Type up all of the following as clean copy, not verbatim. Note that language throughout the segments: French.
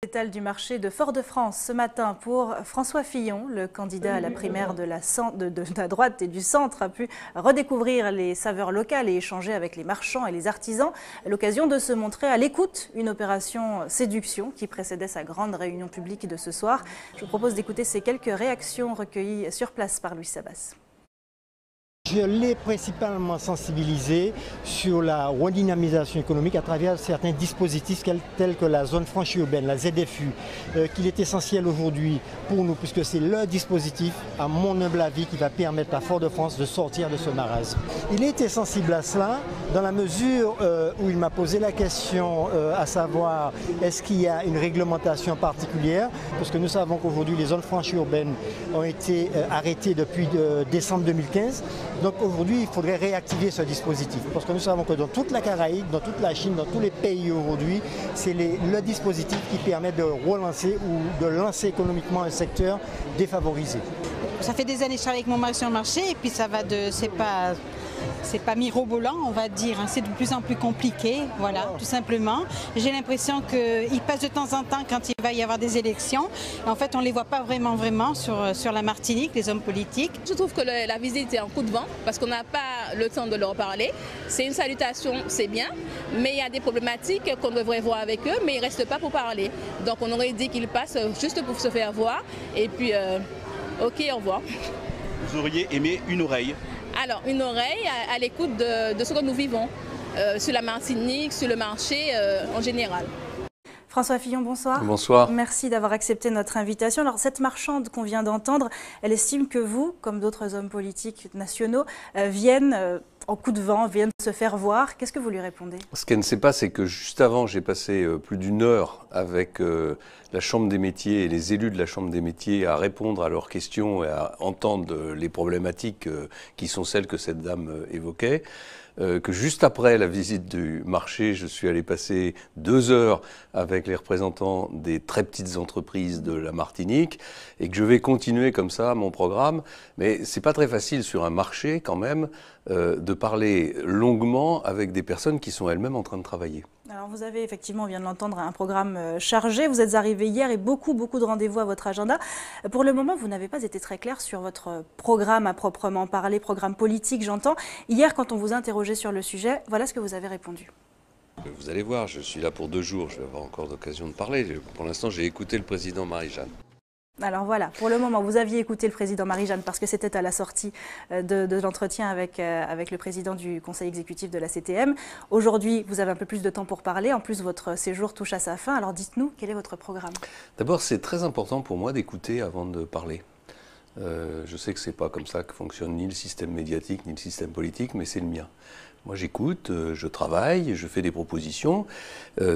Étal du marché de Fort-de-France ce matin pour François Fillon, le candidat à la primaire de la droite et du centre, a pu redécouvrir les saveurs locales et échanger avec les marchands et les artisans. L'occasion de se montrer à l'écoute, une opération séduction qui précédait sa grande réunion publique de ce soir. Je vous propose d'écouter ces quelques réactions recueillies sur place par Louis Sabas. Je l'ai principalement sensibilisé sur la redynamisation économique à travers certains dispositifs tels que la zone franche urbaine, la ZFU, qu'il est essentiel aujourd'hui pour nous, puisque c'est le dispositif, à mon humble avis, qui va permettre à Fort-de-France de sortir de ce marasme. Il était sensible à cela dans la mesure où il m'a posé la question à savoir est-ce qu'il y a une réglementation particulière, parce que nous savons qu'aujourd'hui les zones franches urbaines ont été arrêtées depuis décembre 2015. Donc aujourd'hui, il faudrait réactiver ce dispositif parce que nous savons que dans toute la Caraïbe, dans toute la Chine, dans tous les pays aujourd'hui, c'est le dispositif qui permet de relancer ou de lancer économiquement un secteur défavorisé. Ça fait des années que je travaille avec mon mari sur le marché et puis ça va de... C'est pas mirobolant, on va dire, hein. C'est de plus en plus compliqué, voilà, tout simplement. J'ai l'impression qu'il passe de temps en temps quand il va y avoir des élections. En fait, on ne les voit pas vraiment sur la Martinique, les hommes politiques. Je trouve que la visite est un coup de vent parce qu'on n'a pas le temps de leur parler. C'est une salutation, c'est bien, mais il y a des problématiques qu'on devrait voir avec eux, mais ils ne restent pas pour parler. Donc on aurait dit qu'ils passent juste pour se faire voir et puis ok, au revoir. Vous auriez aimé une oreille? Alors, une oreille à l'écoute de ce que nous vivons sur la Martinique, sur le marché en général. François Fillon, bonsoir. Bonsoir. Merci d'avoir accepté notre invitation. Alors, cette marchande qu'on vient d'entendre, elle estime que vous, comme d'autres hommes politiques nationaux, viennent en coup de vent, viennent se faire voir. Qu'est-ce que vous lui répondez? Ce qu'elle ne sait pas, c'est que juste avant, j'ai passé plus d'une heure avec la Chambre des métiers et les élus de la Chambre des métiers à répondre à leurs questions et à entendre les problématiques qui sont celles que cette dame évoquait. Que juste après la visite du marché, je suis allé passer 2 heures avec les représentants des très petites entreprises de la Martinique et que je vais continuer comme ça mon programme. Mais c'est pas très facile sur un marché quand même de parler longuement avec des personnes qui sont elles-mêmes en train de travailler. Alors vous avez effectivement, on vient de l'entendre, un programme chargé. Vous êtes arrivé hier et beaucoup de rendez-vous à votre agenda. Pour le moment, vous n'avez pas été très clair sur votre programme à proprement parler, programme politique j'entends. Hier, quand on vous interrogeait sur le sujet, voilà ce que vous avez répondu. Vous allez voir, je suis là pour 2 jours, je vais avoir encore l'occasion de parler. Pour l'instant, j'ai écouté le président Marie-Jeanne. Alors voilà, pour le moment, vous aviez écouté le président Marie-Jeanne parce que c'était à la sortie de l'entretien avec le président du conseil exécutif de la CTM. Aujourd'hui, vous avez un peu plus de temps pour parler. En plus, votre séjour touche à sa fin. Alors dites-nous, quel est votre programme? D'abord, c'est très important pour moi d'écouter avant de parler. Je sais que ce n'est pas comme ça que fonctionne ni le système médiatique ni le système politique, mais c'est le mien. Moi, j'écoute, je travaille, je fais des propositions.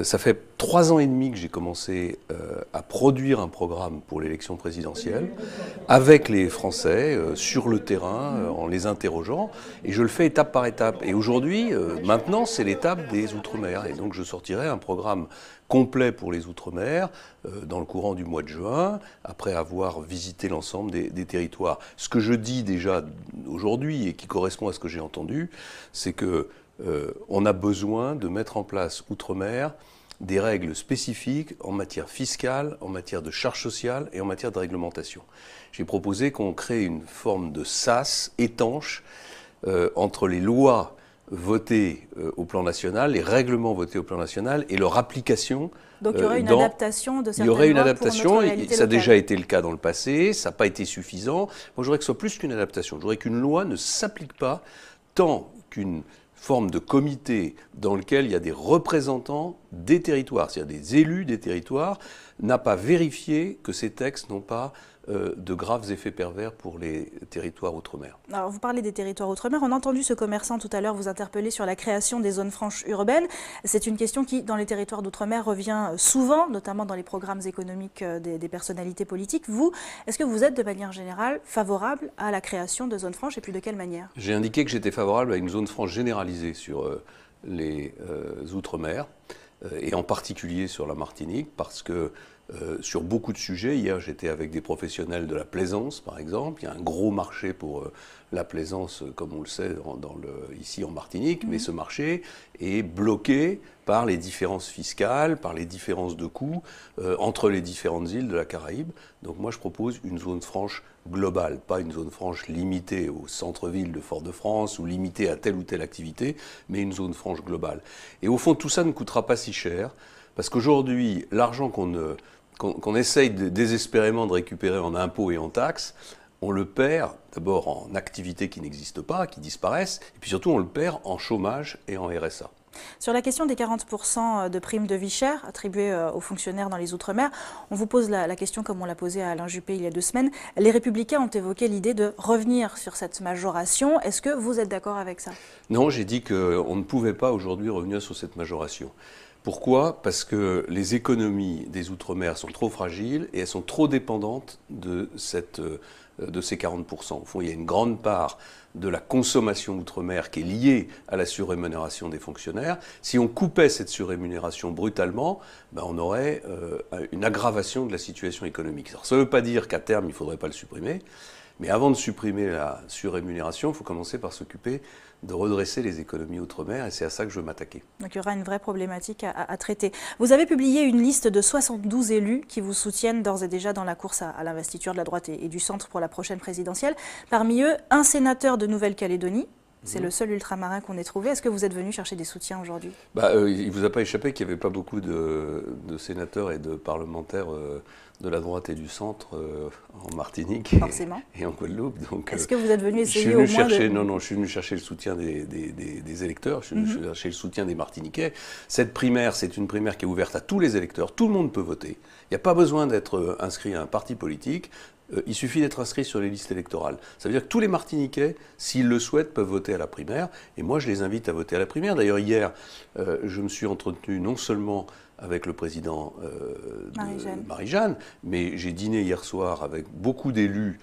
Ça fait 3 ans et demi que j'ai commencé à produire un programme pour l'élection présidentielle avec les Français, sur le terrain, en les interrogeant. Et je le fais étape par étape. Et aujourd'hui, maintenant, c'est l'étape des Outre-mer. Et donc, je sortirai un programme complet pour les Outre-mer dans le courant du mois de juin, après avoir visité l'ensemble des territoires. Ce que je dis déjà aujourd'hui et qui correspond à ce que j'ai entendu, c'est que on a besoin de mettre en place Outre-mer des règles spécifiques en matière fiscale, en matière de charges sociales et en matière de réglementation. J'ai proposé qu'on crée une forme de sas étanche entre les lois votées au plan national, les règlements votés au plan national et leur application. Donc il y aurait une adaptation de certaines lois. Il y aurait une adaptation, ça a déjà été le cas dans le passé, ça n'a pas été suffisant. Moi je voudrais que ce soit plus qu'une adaptation, je voudrais qu'une loi ne s'applique pas tant qu'une forme de comité dans lequel il y a des représentants des territoires, c'est-à-dire des élus des territoires, n'a pas vérifié que ces textes n'ont pas de graves effets pervers pour les territoires outre-mer. Alors vous parlez des territoires outre-mer, on a entendu ce commerçant tout à l'heure vous interpeller sur la création des zones franches urbaines. C'est une question qui, dans les territoires d'outre-mer, revient souvent, notamment dans les programmes économiques des personnalités politiques. Vous, est-ce que vous êtes de manière générale favorable à la création de zones franches et puis de quelle manière? J'ai indiqué que j'étais favorable à une zone franche généralisée sur les outre-mer et en particulier sur la Martinique parce que sur beaucoup de sujets. Hier, j'étais avec des professionnels de la plaisance, par exemple. Il y a un gros marché pour la plaisance, comme on le sait, ici en Martinique, mais ce marché est bloqué par les différences fiscales, par les différences de coûts entre les différentes îles de la Caraïbe. Donc moi, je propose une zone franche globale, pas une zone franche limitée au centre-ville de Fort-de-France ou limitée à telle ou telle activité, mais une zone franche globale. Et au fond, tout ça ne coûtera pas si cher, parce qu'aujourd'hui, l'argent qu'on essaye désespérément de récupérer en impôts et en taxes, on le perd d'abord en activités qui n'existent pas, qui disparaissent, et puis surtout on le perd en chômage et en RSA. Sur la question des 40% de primes de vie chère attribuées aux fonctionnaires dans les Outre-mer, on vous pose la question comme on l'a posée à Alain Juppé il y a 2 semaines. Les Républicains ont évoqué l'idée de revenir sur cette majoration. Est-ce que vous êtes d'accord avec ça? Non, j'ai dit qu'on ne pouvait pas aujourd'hui revenir sur cette majoration. Pourquoi? Parce que les économies des Outre-mer sont trop fragiles et elles sont trop dépendantes de ces 40%. Au fond, il y a une grande part de la consommation outre-mer qui est liée à la surrémunération des fonctionnaires. Si on coupait cette surrémunération brutalement, on aurait une aggravation de la situation économique. Alors, ça ne veut pas dire qu'à terme, il ne faudrait pas le supprimer, mais avant de supprimer la surrémunération, il faut commencer par s'occuper de redresser les économies outre-mer, et c'est à ça que je veux m'attaquer. Donc il y aura une vraie problématique à traiter. Vous avez publié une liste de 72 élus qui vous soutiennent d'ores et déjà dans la course à l'investiture de la droite et du centre pour la prochaine présidentielle. Parmi eux, un sénateur de Nouvelle-Calédonie. C'est le seul ultramarin qu'on ait trouvé. Est-ce que vous êtes venu chercher des soutiens aujourd'hui? Il ne vous a pas échappé qu'il n'y avait pas beaucoup de sénateurs et de parlementaires de la droite et du centre en Martinique et en Guadeloupe. Est-ce que vous êtes venu essayer au moins Non, je suis venu chercher le soutien des électeurs, je suis venu chercher le soutien des Martiniquais. Cette primaire, c'est une primaire qui est ouverte à tous les électeurs. Tout le monde peut voter. Il n'y a pas besoin d'être inscrit à un parti politique. Il suffit d'être inscrit sur les listes électorales. Ça veut dire que tous les Martiniquais, s'ils le souhaitent, peuvent voter à la primaire. Et moi, je les invite à voter à la primaire. D'ailleurs, hier, je me suis entretenu non seulement avec le président Marie-Jeanne, mais j'ai dîné hier soir avec beaucoup d'élus,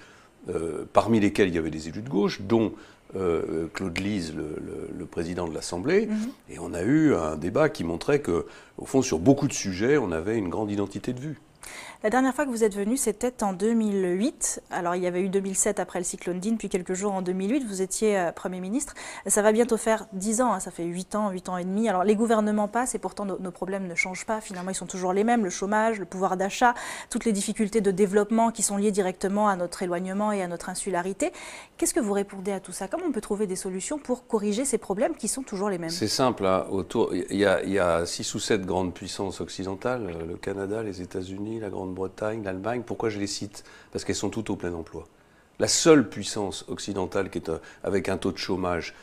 parmi lesquels il y avait des élus de gauche, dont Claude Lise, le président de l'Assemblée. Et on a eu un débat qui montrait qu'au fond, sur beaucoup de sujets, on avait une grande identité de vue. La dernière fois que vous êtes venu, c'était en 2008. Alors, il y avait eu 2007 après le cyclone Dean, puis quelques jours en 2008. Vous étiez Premier ministre. Ça va bientôt faire 10 ans, hein, ça fait 8 ans et demi. Alors, les gouvernements passent et pourtant nos problèmes ne changent pas. Finalement, ils sont toujours les mêmes. Le chômage, le pouvoir d'achat, toutes les difficultés de développement qui sont liées directement à notre éloignement et à notre insularité. Qu'est-ce que vous répondez à tout ça? Comment on peut trouver des solutions pour corriger ces problèmes qui sont toujours les mêmes? C'est simple. Hein, il y a 6 ou 7 grandes puissances occidentales, le Canada, les États-Unis, la Grande-Bretagne, l'Allemagne. Pourquoi je les cite? Parce qu'elles sont toutes au plein emploi. La seule puissance occidentale qui est avec un taux de chômage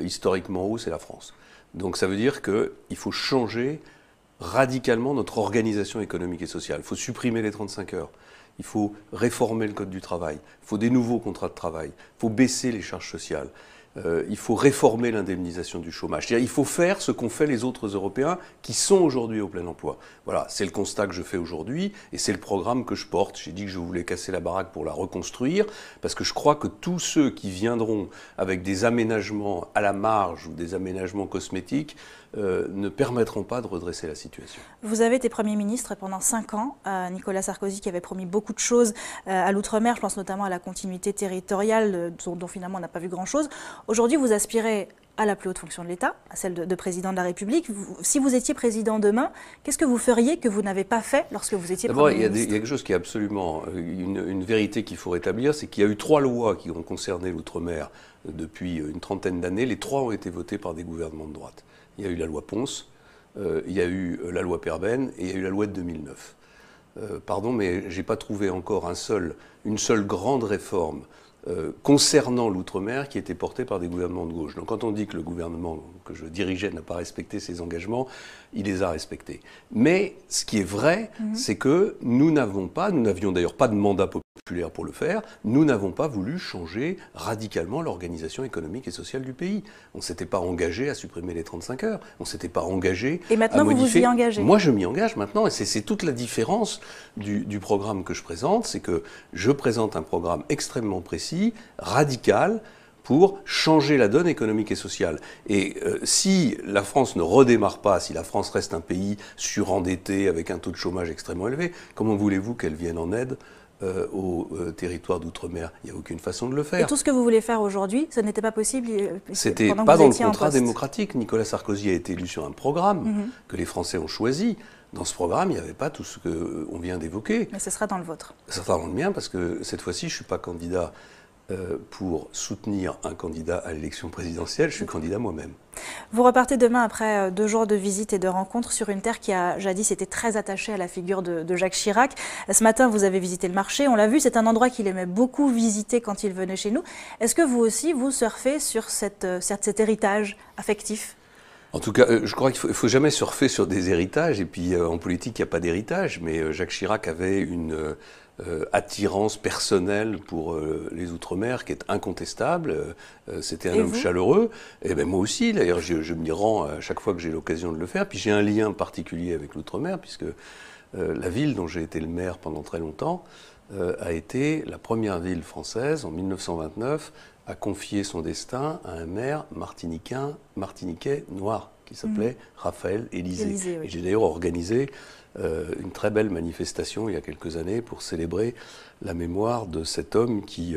historiquement haut, c'est la France. Donc ça veut dire qu'il faut changer radicalement notre organisation économique et sociale. Il faut supprimer les 35 heures. Il faut réformer le Code du travail. Il faut des nouveaux contrats de travail. Il faut baisser les charges sociales. Il faut réformer l'indemnisation du chômage. C'est-à-dire, il faut faire ce qu'ont fait les autres Européens qui sont aujourd'hui au plein emploi. Voilà, c'est le constat que je fais aujourd'hui et c'est le programme que je porte. J'ai dit que je voulais casser la baraque pour la reconstruire parce que je crois que tous ceux qui viendront avec des aménagements à la marge ou des aménagements cosmétiques ne permettront pas de redresser la situation. Vous avez été Premier ministre pendant 5 ans. Nicolas Sarkozy qui avait promis beaucoup de choses à l'outre-mer, je pense notamment à la continuité territoriale dont finalement on n'a pas vu grand-chose. Aujourd'hui, vous aspirez à la plus haute fonction de l'État, à celle de président de la République. Si vous étiez président demain, qu'est-ce que vous feriez que vous n'avez pas fait lorsque vous étiez Premier ministre? D'abord, il y a quelque chose qui est absolument une vérité qu'il faut rétablir, c'est qu'il y a eu 3 lois qui ont concerné l'outre-mer depuis une trentaine d'années. Les 3 ont été votées par des gouvernements de droite. Il y a eu la loi Ponce, il y a eu la loi Perben et il y a eu la loi de 2009. Pardon, mais je n'ai pas trouvé encore une seule grande réforme concernant l'outre-mer qui était portée par des gouvernements de gauche. Donc quand on dit que le gouvernement que je dirigeais n'a pas respecté ses engagements, il les a respectés. Mais ce qui est vrai, c'est que nous n'avions d'ailleurs pas de mandat populaire pour le faire, nous n'avons pas voulu changer radicalement l'organisation économique et sociale du pays. On ne s'était pas engagé à supprimer les 35 heures, on ne s'était pas engagé à modifier. Et maintenant vous vous y engagez? Moi je m'y engage maintenant, et c'est toute la différence du programme que je présente, c'est que je présente un programme extrêmement précis, radical, pour changer la donne économique et sociale. Et si la France ne redémarre pas, si la France reste un pays surendetté avec un taux de chômage extrêmement élevé, comment voulez-vous qu'elle vienne en aide aux territoires d'outre-mer? Il n'y a aucune façon de le faire. Et tout ce que vous voulez faire aujourd'hui, ce n'était pas possible C'était pas dans le contrat démocratique. Nicolas Sarkozy a été élu sur un programme que les Français ont choisi. Dans ce programme, il n'y avait pas tout ce qu'on vient d'évoquer. Mais ce sera dans le vôtre. Ce sera dans le mien parce que cette fois-ci, je ne suis pas candidat pour soutenir un candidat à l'élection présidentielle, je suis candidat moi-même. Vous repartez demain après 2 jours de visite et de rencontres sur une terre qui a jadis été très attachée à la figure de Jacques Chirac. Ce matin, vous avez visité le marché, on l'a vu, c'est un endroit qu'il aimait beaucoup visiter quand il venait chez nous. Est-ce que vous aussi, vous surfez sur cet héritage affectif ? En tout cas, je crois qu'il ne faut jamais surfer sur des héritages. Et puis, en politique, il n'y a pas d'héritage. Mais Jacques Chirac avait une attirance personnelle pour les Outre-mer qui est incontestable. C'était un homme chaleureux. Et ben, moi aussi, d'ailleurs, je m'y rends à chaque fois que j'ai l'occasion de le faire. Puis j'ai un lien particulier avec l'Outre-mer, puisque la ville dont j'ai été le maire pendant très longtemps a été la première ville française, en 1929, à confier son destin à un maire martiniquais noir qui s'appelait Raphaël Élysée. Oui. Et j'ai d'ailleurs organisé une très belle manifestation il y a quelques années pour célébrer la mémoire de cet homme qui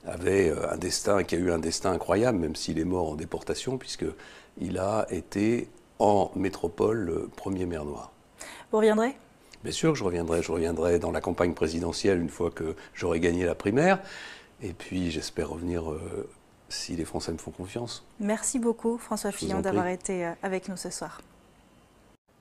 avait un destin, qui a eu un destin incroyable, même s'il est mort en déportation, puisqu'il a été en métropole le premier maire noir. Vous reviendrez ? Bien sûr que je reviendrai. Je reviendrai dans la campagne présidentielle une fois que j'aurai gagné la primaire. Et puis, j'espère revenir si les Français me font confiance. Merci beaucoup, François Fillon, d'avoir été avec nous ce soir.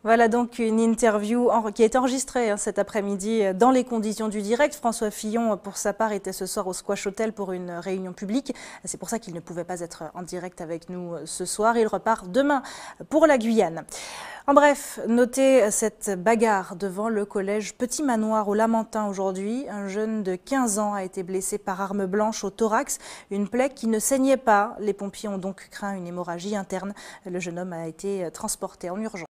Voilà donc une interview qui a été enregistrée cet après-midi dans les conditions du direct. François Fillon, pour sa part, était ce soir au Squash Hotel pour une réunion publique. C'est pour ça qu'il ne pouvait pas être en direct avec nous ce soir. Il repart demain pour la Guyane. En bref, notez cette bagarre devant le collège Petit Manoir au Lamentin aujourd'hui. Un jeune de 15 ans a été blessé par arme blanche au thorax, une plaie qui ne saignait pas. Les pompiers ont donc craint une hémorragie interne. Le jeune homme a été transporté en urgence.